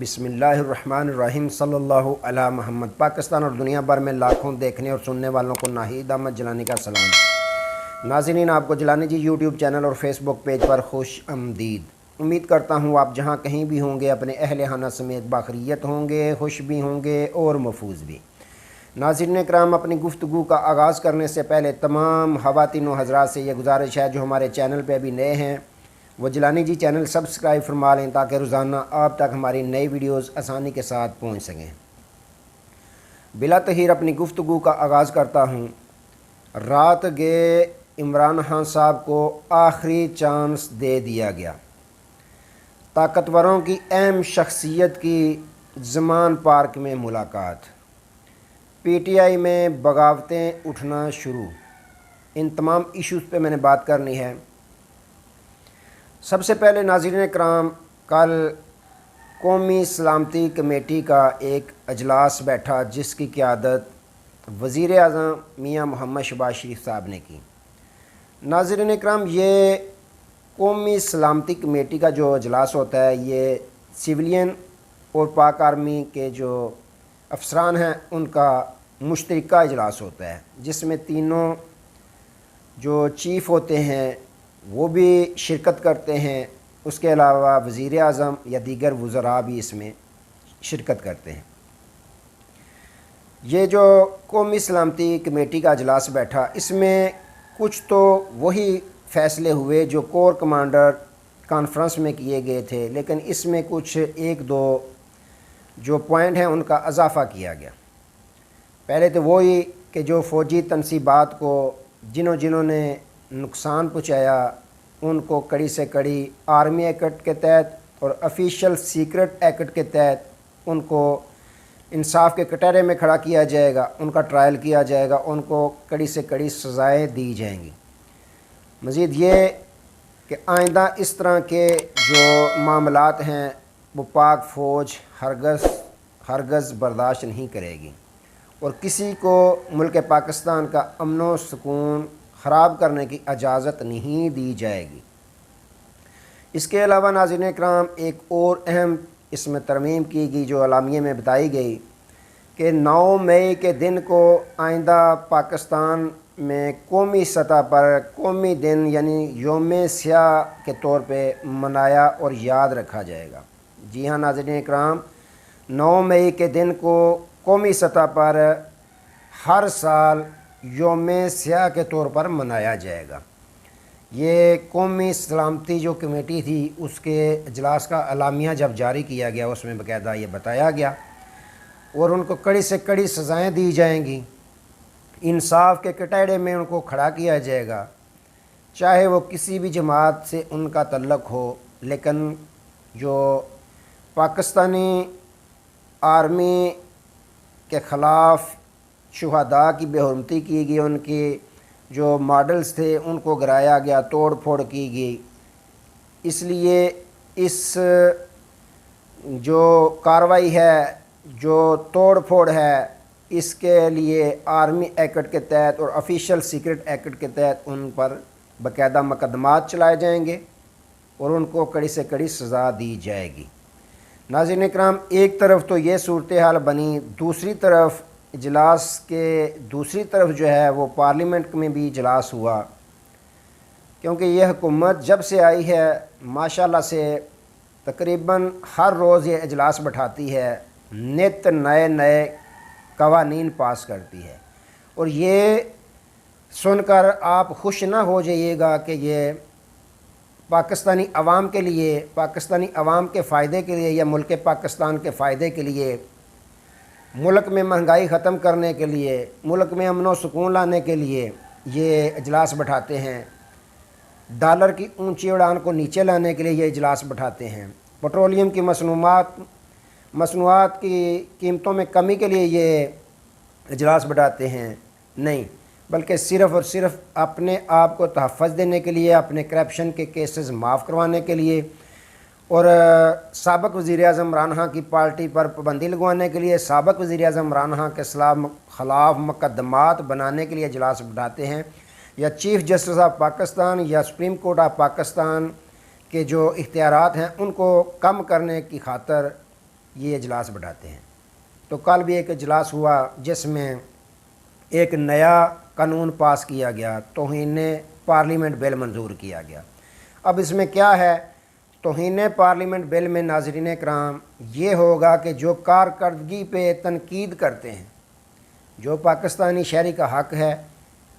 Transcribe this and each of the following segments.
بسم اللہ الرحمن الرحیم صلی اللہ علی محمد۔ پاکستان اور دنیا بھر میں لاکھوں دیکھنے اور سننے والوں کو ناہید احمد جیلانی کا سلام۔ ناظرین، آپ کو جیلانی جی یوٹیوب چینل اور فیس بک پیج پر خوش آمدید۔ امید کرتا ہوں آپ جہاں کہیں بھی ہوں گے اپنے اہل خانہ سمیت باخیریت ہوں گے، خوش بھی ہوں گے اور محفوظ بھی۔ ناظرین کرام، اپنی گفتگو کا آغاز کرنے سے پہلے تمام خواتین و حضرات سے یہ گزارش ہے جو ہمارے چینل پہ ابھی نئے ہیں وہ جیلانی جی چینل سبسکرائب فرما لیں تاکہ روزانہ آپ تک ہماری نئی ویڈیوز آسانی کے ساتھ پہنچ سکیں۔ بلا تاخیر اپنی گفتگو کا آغاز کرتا ہوں۔ رات گئے عمران خان صاحب کو آخری چانس دے دیا گیا۔ طاقتوروں کی اہم شخصیت کی زمان پارک میں ملاقات۔ پی ٹی آئی میں بغاوتیں اٹھنا شروع۔ ان تمام ایشوز پہ میں نے بات کرنی ہے۔ سب سے پہلے ناظرین کرام، کل قومی سلامتی کمیٹی کا ایک اجلاس بیٹھا جس کی قیادت وزیر اعظم میاں محمد شہباز شریف صاحب نے کی۔ ناظرین کرام، یہ قومی سلامتی کمیٹی کا جو اجلاس ہوتا ہے یہ سویلین اور پاک آرمی کے جو افسران ہیں ان کا مشترکہ اجلاس ہوتا ہے جس میں تینوں جو چیف ہوتے ہیں وہ بھی شرکت کرتے ہیں، اس کے علاوہ وزیر اعظم یا دیگر وزراء بھی اس میں شرکت کرتے ہیں۔ یہ جو قومی سلامتی کمیٹی کا اجلاس بیٹھا اس میں کچھ تو وہی فیصلے ہوئے جو کور کمانڈر کانفرنس میں کیے گئے تھے، لیکن اس میں کچھ ایک دو جو پوائنٹ ہیں ان کا اضافہ کیا گیا۔ پہلے تو وہی کہ جو فوجی تنصیبات کو جنہوں نے نقصان پہنچایا ان کو کڑی سے کڑی آرمی ایکٹ کے تحت اور آفیشیل سیکرٹ ایکٹ کے تحت ان کو انصاف کے کٹہرے میں کھڑا کیا جائے گا، ان کا ٹرائل کیا جائے گا، ان کو کڑی سے کڑی سزائیں دی جائیں گی۔ مزید یہ کہ آئندہ اس طرح کے جو معاملات ہیں وہ پاک فوج ہرگز برداشت نہیں کرے گی اور کسی کو ملک پاکستان کا امن و سکون خراب کرنے کی اجازت نہیں دی جائے گی۔ اس کے علاوہ ناظرین کرام، ایک اور اہم اس میں ترمیم کی گئی جو اعلامیے میں بتائی گئی کہ 9 مئی کے دن کو آئندہ پاکستان میں قومی سطح پر قومی دن یعنی یوم سیاہ کے طور پہ منایا اور یاد رکھا جائے گا۔ جی ہاں ناظرین کرام، 9 مئی کے دن کو قومی سطح پر ہر سال یوم سیاہ کے طور پر منایا جائے گا۔ یہ قومی سلامتی جو کمیٹی تھی اس کے اجلاس کا اعلامیہ جب جاری کیا گیا اس میں باقاعدہ یہ بتایا گیا اور ان کو کڑی سے کڑی سزائیں دی جائیں گی، انصاف کے کٹہرے میں ان کو کھڑا کیا جائے گا، چاہے وہ کسی بھی جماعت سے ان کا تعلق ہو۔ لیکن جو پاکستانی آرمی کے خلاف شہداء کی بے حرمتی کی گئی، ان کے جو ماڈلز تھے ان کو گرایا گیا، توڑ پھوڑ کی گئی، اس لیے اس جو کارروائی ہے، جو توڑ پھوڑ ہے، اس کے لیے آرمی ایکٹ کے تحت اور آفیشیل سیکرٹ ایکٹ کے تحت ان پر باقاعدہ مقدمات چلائے جائیں گے اور ان کو کڑی سے کڑی سزا دی جائے گی۔ ناظرین کرام، ایک طرف تو یہ صورتحال بنی، دوسری طرف اجلاس کے دوسری طرف جو ہے وہ پارلیمنٹ میں بھی اجلاس ہوا، کیونکہ یہ حکومت جب سے آئی ہے ماشاءاللہ سے تقریباً ہر روز یہ اجلاس بٹھاتی ہے، نت نئے قوانین پاس کرتی ہے، اور یہ سن کر آپ خوش نہ ہو جائیے گا کہ یہ پاکستانی عوام کے لیے، پاکستانی عوام کے فائدے کے لیے یا ملک پاکستان کے فائدے کے لیے، ملک میں مہنگائی ختم کرنے کے لیے، ملک میں امن و سکون لانے کے لیے یہ اجلاس بٹھاتے ہیں، ڈالر کی اونچی اڑان کو نیچے لانے کے لیے یہ اجلاس بٹھاتے ہیں، پٹرولیم کی مصنوعات کی قیمتوں میں کمی کے لیے یہ اجلاس بٹھاتے ہیں، نہیں، بلکہ صرف اور صرف اپنے آپ کو تحفظ دینے کے لیے، اپنے کرپشن کے کیسز معاف کروانے کے لیے اور سابق وزیر اعظم عمران خان کی پارٹی پر پابندی لگوانے کے لیے، سابق وزیر اعظم عمران خان کے خلاف مقدمات بنانے کے لیے اجلاس بٹھاتے ہیں، یا چیف جسٹس آف پاکستان یا سپریم کورٹ آف پاکستان کے جو اختیارات ہیں ان کو کم کرنے کی خاطر یہ اجلاس بٹھاتے ہیں۔ تو کل بھی ایک اجلاس ہوا جس میں ایک نیا قانون پاس کیا گیا، توہین پارلیمنٹ بل منظور کیا گیا۔ اب اس میں کیا ہے؟ توہین پارلیمنٹ بل میں ناظرین کرام یہ ہوگا کہ جو کارکردگی پہ تنقید کرتے ہیں، جو پاکستانی شہری کا حق ہے،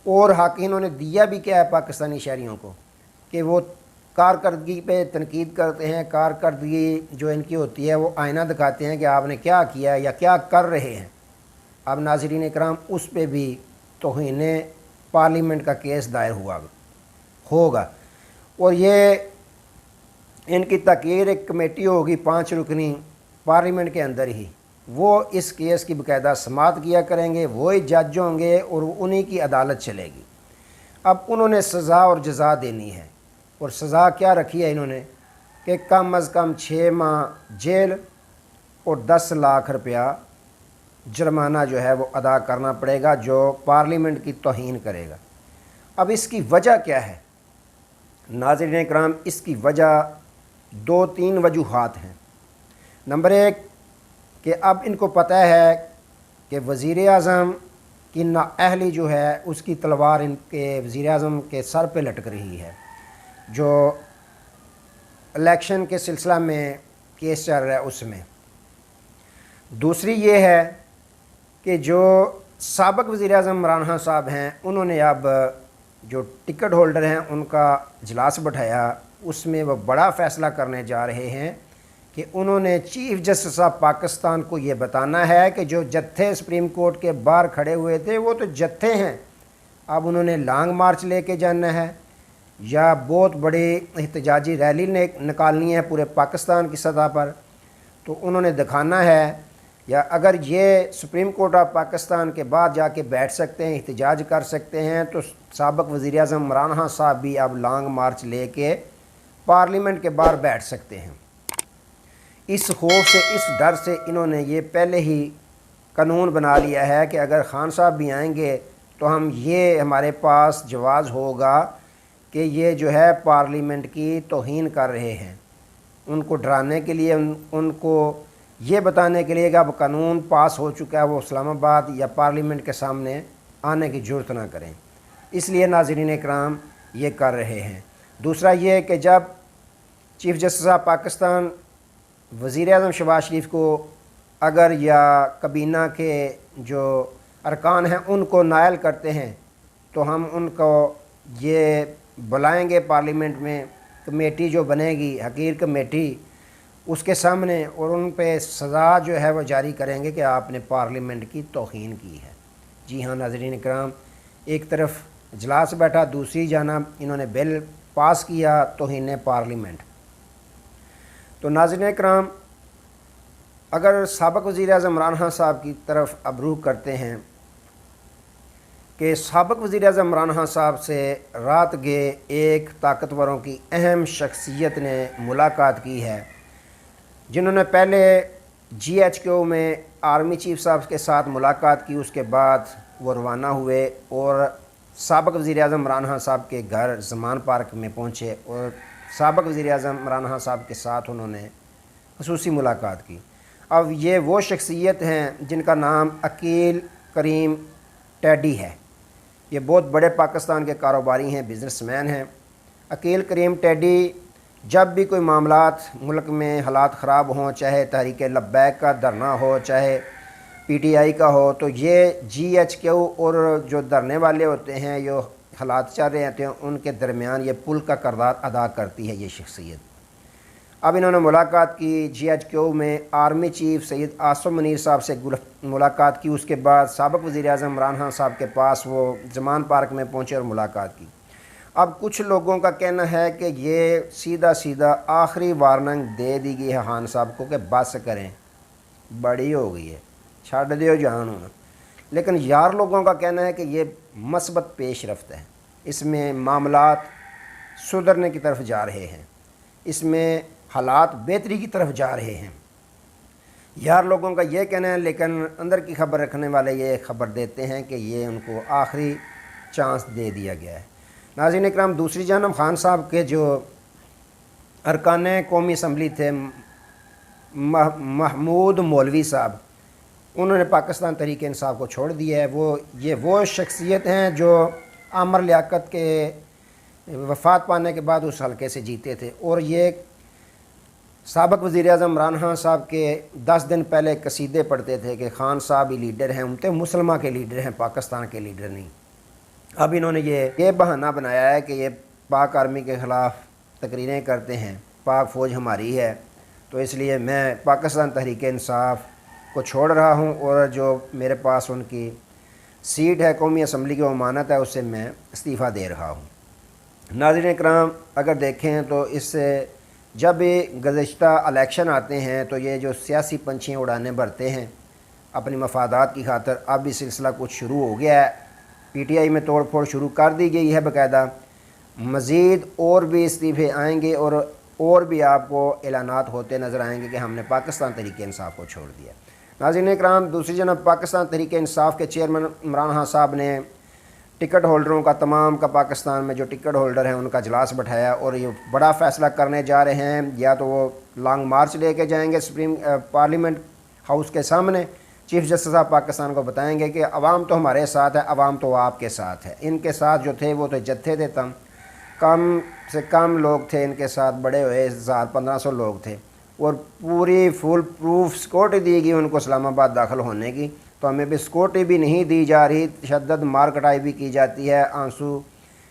اور حق انہوں نے دیا بھی کیا ہے پاکستانی شہریوں کو، کہ وہ کارکردگی پہ تنقید کرتے ہیں، کارکردگی جو ان کی ہوتی ہے وہ آئینہ دکھاتے ہیں کہ آپ نے کیا کیا ہے یا کیا کر رہے ہیں۔ اب ناظرین کرام اس پہ بھی توہین پارلیمنٹ کا کیس دائر ہوگا، اور یہ ان کی تقریر ایک کمیٹی ہوگی 5 رکنی پارلیمنٹ کے اندر ہی، وہ اس کیس کی باقاعدہ سماعت کیا کریں گے، وہی جج ہوں گے اور انہی کی عدالت چلے گی۔ اب انہوں نے سزا اور جزا دینی ہے، اور سزا کیا رکھی ہے انہوں نے کہ کم از کم 6 ماہ جیل اور 10 لاکھ روپیہ جرمانہ جو ہے وہ ادا کرنا پڑے گا جو پارلیمنٹ کی توہین کرے گا۔ اب اس کی وجہ کیا ہے ناظرین کرام؟ اس کی وجہ 2-3 وجوہات ہیں۔ نمبر 1 کہ اب ان کو پتہ ہے کہ وزیر اعظم کی نااہلی جو ہے اس کی تلوار ان کے وزیر اعظم کے سر پہ لٹک رہی ہے، جو الیکشن کے سلسلہ میں کیس چل رہا ہے اس میں۔ دوسری یہ ہے کہ جو سابق وزیر اعظم عمران خان صاحب ہیں، انہوں نے اب جو ٹکٹ ہولڈر ہیں ان کا اجلاس بٹھایا، اس میں وہ بڑا فیصلہ کرنے جا رہے ہیں کہ انہوں نے چیف جسٹس آف پاکستان کو یہ بتانا ہے کہ جو جتھے سپریم کورٹ کے باہر کھڑے ہوئے تھے وہ تو جتھے ہیں، اب انہوں نے لانگ مارچ لے کے جانا ہے یا بہت بڑی احتجاجی ریلی نکالنی ہے پورے پاکستان کی سطح پر۔ تو انہوں نے دکھانا ہے، یا اگر یہ سپریم کورٹ آف پاکستان کے بعد جا کے بیٹھ سکتے ہیں، احتجاج کر سکتے ہیں، تو سابق وزیر اعظم عمران خان صاحب بھی اب لانگ مارچ لے کے پارلیمنٹ کے باہر بیٹھ سکتے ہیں۔ اس خوف سے، اس ڈر سے انہوں نے یہ پہلے ہی قانون بنا لیا ہے کہ اگر خان صاحب بھی آئیں گے تو یہ ہمارے پاس جواز ہوگا کہ یہ جو ہے پارلیمنٹ کی توہین کر رہے ہیں۔ ان کو ڈرانے کے لیے، ان کو یہ بتانے کے لیے کہ اب قانون پاس ہو چکا ہے، وہ اسلام آباد یا پارلیمنٹ کے سامنے آنے کی جرت نہ کریں، اس لیے ناظرین اکرام یہ کر رہے ہیں۔ دوسرا یہ کہ جب چیف جسٹس آف پاکستان وزیر اعظم شہباز شریف کو اگر یا کابینہ کے جو ارکان ہیں ان کو نائل کرتے ہیں تو ہم ان کو یہ بلائیں گے پارلیمنٹ میں، کمیٹی جو بنے گی حقیر کمیٹی، اس کے سامنے، اور ان پہ سزا جو ہے وہ جاری کریں گے کہ آپ نے پارلیمنٹ کی توہین کی ہے۔ جی ہاں ناظرین اکرام، ایک طرف اجلاس بیٹھا، دوسری جانب انہوں نے بل پاس کیا توہین پارلیمنٹ۔ تو ناظرین اکرام، اگر سابق وزیر اعظم عمران خان صاحب کی طرف اب رخ کرتے ہیں کہ سابق وزیر اعظم عمران خان صاحب سے رات گئے ایک طاقتوروں کی اہم شخصیت نے ملاقات کی ہے، جنہوں نے پہلے GHQ میں آرمی چیف صاحب کے ساتھ ملاقات کی، اس کے بعد وہ روانہ ہوئے اور سابق وزیر اعظم عمران خان صاحب کے گھر زمان پارک میں پہنچے اور سابق وزیر اعظم عمران خان صاحب کے ساتھ انہوں نے خصوصی ملاقات کی۔ اب یہ وہ شخصیت ہیں جن کا نام عقیل کریم ٹیڈی ہے۔ یہ بہت بڑے پاکستان کے کاروباری ہیں، بزنس مین ہیں۔ عقیل کریم ٹیڈی جب بھی کوئی معاملات ملک میں حالات خراب ہوں، چاہے تحریک لبیک کا دھرنا ہو، چاہے PTI کا ہو، تو یہ GHQ اور جو دھرنے والے ہوتے ہیں، جو حالات چل رہے ہوتے ہیں، ان کے درمیان یہ پل کا کردار ادا کرتی ہے یہ شخصیت۔ اب انہوں نے ملاقات کی GHQ میں آرمی چیف سید عاصم منیر صاحب سے ملاقات کی، اس کے بعد سابق وزیر اعظم عمران خان صاحب کے پاس وہ زمان پارک میں پہنچے اور ملاقات کی۔ اب کچھ لوگوں کا کہنا ہے کہ یہ سیدھا آخری وارننگ دے دی گئی ہے خان صاحب کو کہ بس کریں، بڑی ہو گئی ہے، چھڑ دیو جان ہونا۔ لیکن یار لوگوں کا کہنا ہے کہ یہ مثبت پیش رفت ہے، اس میں معاملات سدھرنے کی طرف جا رہے ہیں، اس میں حالات بہتری کی طرف جا رہے ہیں۔ یار لوگوں کا یہ کہنا ہے، لیکن اندر کی خبر رکھنے والے یہ خبر دیتے ہیں کہ یہ ان کو آخری چانس دے دیا گیا ہے۔ ناظرین اکرام، دوسری جانب خان صاحب کے جو ارکان قومی اسمبلی تھے، محمود مولوی صاحب، انہوں نے پاکستان تحریک انصاف کو چھوڑ دیا ہے۔ یہ وہ شخصیت ہیں جو عامر لیاقت کے وفات پانے کے بعد اس حلقے سے جیتے تھے، اور یہ سابق وزیر اعظم عمران خان صاحب کے 10 دن پہلے قصیدے پڑھتے تھے کہ خان صاحب ہی لیڈر ہیں، امت مسلمہ کے لیڈر ہیں، پاکستان کے لیڈر نہیں۔ اب انہوں نے یہ بہانہ بنایا ہے کہ یہ پاک آرمی کے خلاف تقریریں کرتے ہیں، پاک فوج ہماری ہے، تو اس لیے میں پاکستان تحریک انصاف کو چھوڑ رہا ہوں، اور جو میرے پاس ان کی سیٹ ہے قومی اسمبلی کی امانت ہے، اس سے میں استعفیٰ دے رہا ہوں۔ ناظرین کرام، اگر دیکھیں تو اس سے جب بھی گزشتہ الیکشن آتے ہیں تو یہ جو سیاسی پنچھیاں اڑانے بھرتے ہیں اپنی مفادات کی خاطر، اب یہ سلسلہ کچھ شروع ہو گیا ہے، پی ٹی آئی میں توڑ پھوڑ شروع کر دی گئی ہے باقاعدہ، مزید اور بھی استعفے آئیں گے، اور بھی آپ کو اعلانات ہوتے نظر آئیں گے کہ ہم نے پاکستان تحریک انصاف کو چھوڑ دیا۔ ناظرین اکرام، دوسری جانب پاکستان تحریک انصاف کے چیئرمین عمران خان صاحب نے ٹکٹ ہولڈروں کا، تمام کا پاکستان میں جو ٹکٹ ہولڈر ہیں ان کا اجلاس بٹھایا، اور یہ بڑا فیصلہ کرنے جا رہے ہیں۔ یا تو وہ لانگ مارچ لے کے جائیں گے پارلیمنٹ ہاؤس کے سامنے، چیف جسٹس صاحب پاکستان کو بتائیں گے کہ عوام تو ہمارے ساتھ ہے، عوام تو آپ کے ساتھ ہے۔ ان کے ساتھ جو تھے وہ تو جتھے تھے، کم سے کم لوگ تھے ان کے ساتھ، بڑے ہوئے 1500 لوگ تھے، اور پوری فل پروف سیکورٹی دی گئی ان کو اسلام آباد داخل ہونے کی، تو ہمیں بھی سیکورٹی بھی نہیں دی جا رہی، تشدد مار کٹائی بھی کی جاتی ہے، آنسو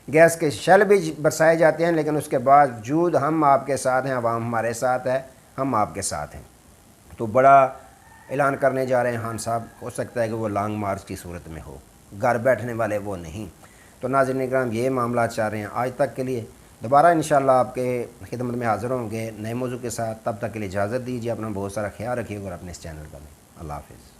گیس کے شیل بھی برسائے جاتے ہیں، لیکن اس کے باوجود ہم آپ کے ساتھ ہیں، عوام ہمارے ساتھ ہے، ہم آپ کے ساتھ ہیں۔ تو بڑا اعلان کرنے جا رہے ہیں خان صاحب، ہو سکتا ہے کہ وہ لانگ مارچ کی صورت میں ہو، گھر بیٹھنے والے وہ نہیں۔ تو ناظرین اکرام، یہ معاملات چاہ رہے ہیں آج تک کے لیے، دوبارہ انشاءاللہ آپ کے خدمت میں حاضر ہوں گے نئے موضوع کے ساتھ۔ تب تک کے لیے اجازت دیجیے، اپنا بہت سارا خیال رکھیے، اور اپنے اس چینل کا بھی۔ اللہ حافظ۔